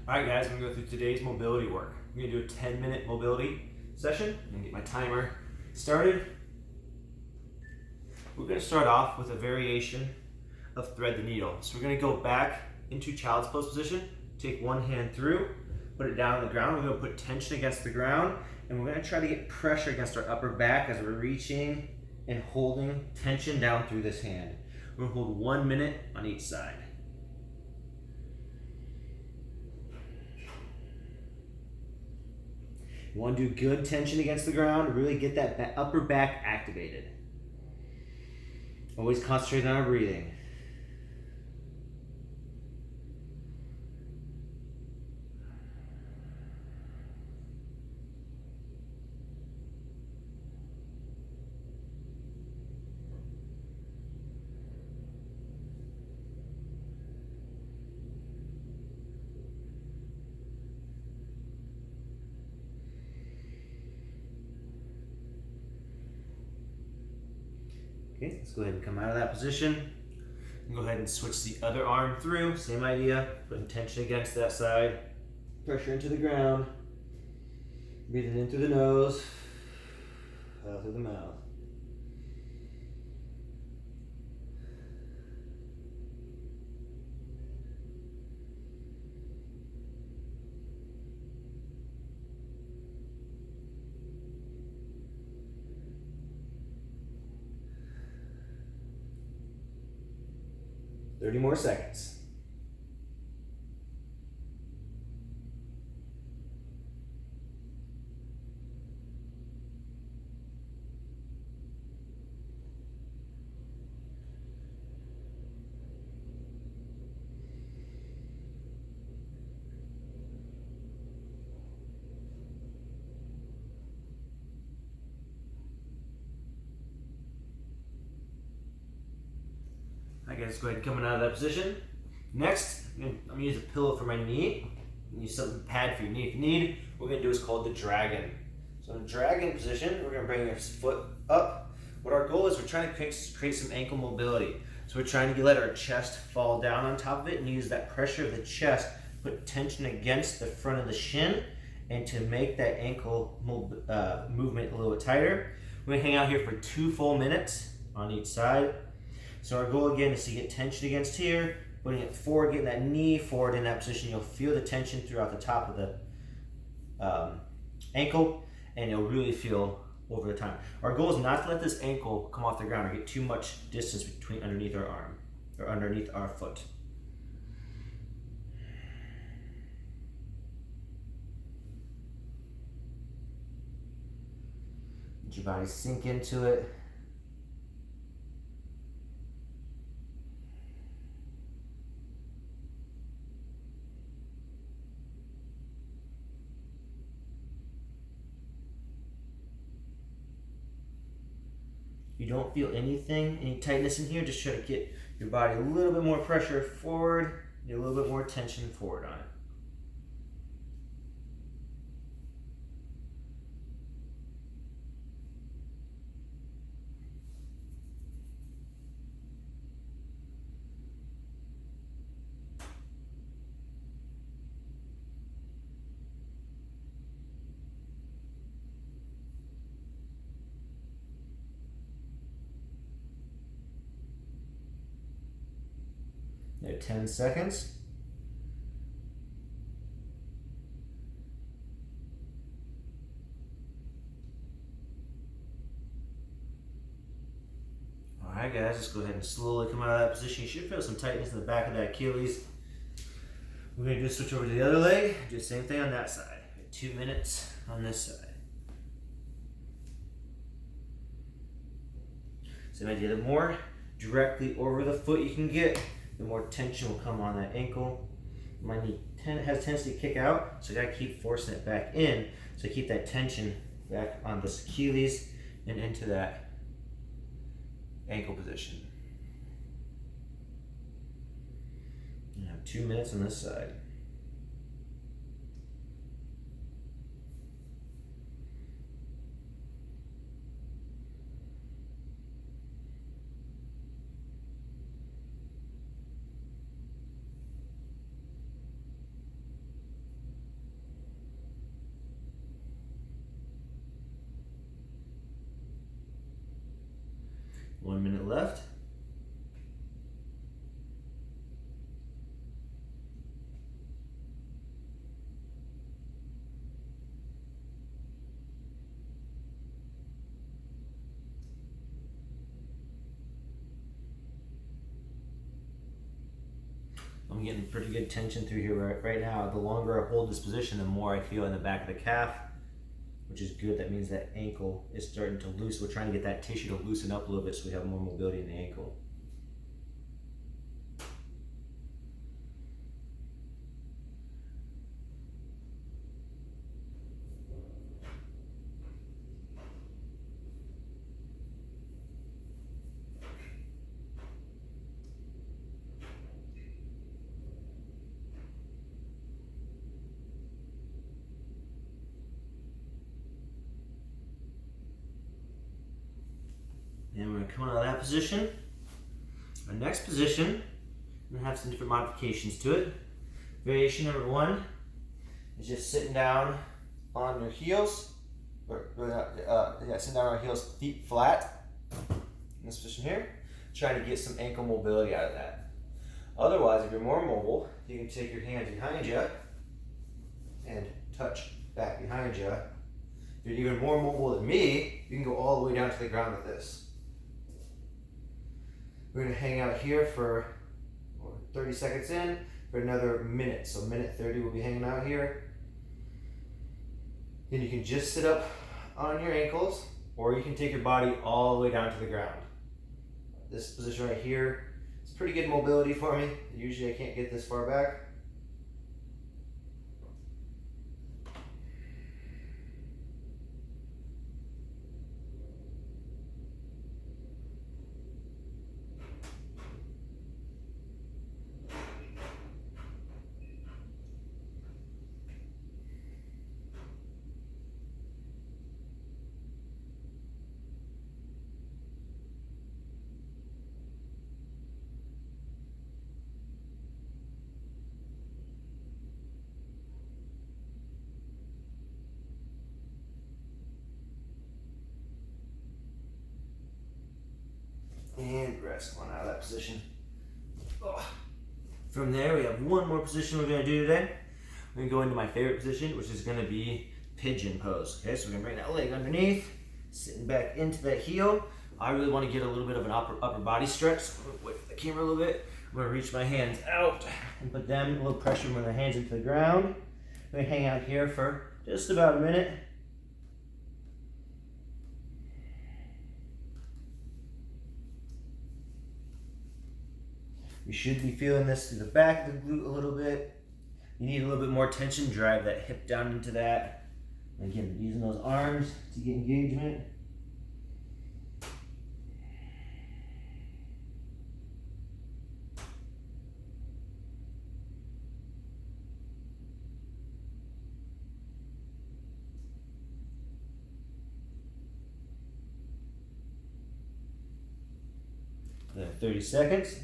Alright guys, I'm going to go through today's mobility work. I'm going to do a 10-minute mobility session. I'm going to get my timer started. We're going to start off with a variation of thread the needle. So we're going to go back into child's pose position, take one hand through, put it down on the ground. We're going to put tension against the ground, and we're going to try to get pressure against our upper back as we're reaching and holding tension down through this hand. We're going to hold 1 minute on each side. You want to do good tension against the ground, really get that upper back activated. Always concentrate on our breathing. Okay, let's go ahead and come out of that position. And go ahead and switch the other arm through. Same idea, putting tension against that side. Pressure into the ground. Breathing in through the nose, out through the mouth. Thirty more seconds. Alright guys, go ahead and come out of that position. Next, I'm going to use a pillow for my knee. Use something pad for your knee if you need. What we're going to do is called the dragon. So in the dragon position, we're going to bring your foot up. What our goal is, we're trying to create some ankle mobility. So we're trying to let our chest fall down on top of it and use that pressure of the chest, put tension against the front of the shin, and to make that ankle movement a little bit tighter. We're going to hang out here for 2 full minutes on each side. So our goal again is to get tension against here, putting it forward, getting that knee forward in that position. You'll feel the tension throughout the top of the ankle, and you'll really feel over the time. Our goal is not to let this ankle come off the ground or get too much distance between underneath our arm or underneath our foot. Let your body sink into it. You don't feel anything, any tightness in here, just try to get your body a little bit more pressure forward, get a little bit more tension forward on it. There, 10 seconds. Alright guys, let's go ahead and slowly come out of that position. You should feel some tightness in the back of that Achilles. We're going to just switch over to the other leg. Do the same thing on that side. 2 minutes on this side. Same idea, the more directly over the foot you can get, the more tension will come on that ankle. My knee has a tendency to kick out, so I gotta keep forcing it back in. So keep that tension back on this Achilles and into that ankle position. You have 2 minutes on this side. 1 minute left. I'm getting pretty good tension through here right now. The longer I hold this position, the more I feel in the back of the calf, which is good. That means that ankle is starting to loosen. We're trying to get that tissue to loosen up a little bit so we have more mobility in the ankle. And we're going to come out of that position. Our next position, we're going to have some different modifications to it. Variation number 1 is just sitting down on your heels, sitting down on your heels, feet flat, in this position here, trying to get some ankle mobility out of that. Otherwise, if you're more mobile, you can take your hands behind you and touch back behind you. If you're even more mobile than me, you can go all the way down to the ground with this. We're going to hang out here for 30 seconds in for another minute. So minute 30 we'll be hanging out here. Then you can just sit up on your ankles, or you can take your body all the way down to the ground. This position right here is pretty good mobility for me. Usually I can't get this far back. And rest one out of that position. From there, we have one more position we're going to do today. We're going to go into my favorite position, which is going to be pigeon pose. Okay, so we're going to bring that leg underneath, sitting back into that heel. I really want to get a little bit of an upper body stretch. So I'm going to wait for the camera a little bit. I'm going to reach my hands out and put them, a little pressure with my hands into the ground. I'm going to hang out here for just about a minute. You should be feeling this through the back of the glute a little bit. You need a little bit more tension, drive that hip down into that. And again, using those arms to get engagement. Then 30 seconds.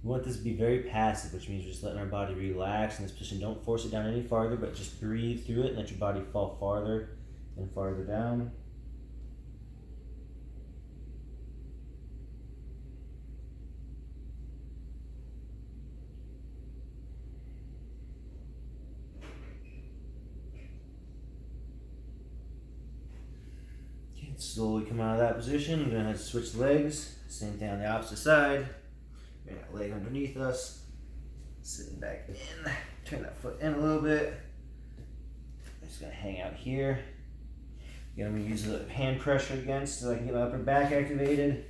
We want this to be very passive, which means we're just letting our body relax in this position. Don't force it down any farther, but just breathe through it and let your body fall farther and farther down. Okay, slowly come out of that position. We're going to have to switch legs. Same thing on the opposite side. Bring that leg underneath us, sitting back in, turn that foot in a little bit. I'm just gonna hang out here. I'm gonna use the hand pressure again so I can get my upper back activated.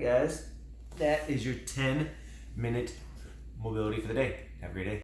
guys, that is your 10-minute mobility for the day. Have a great day.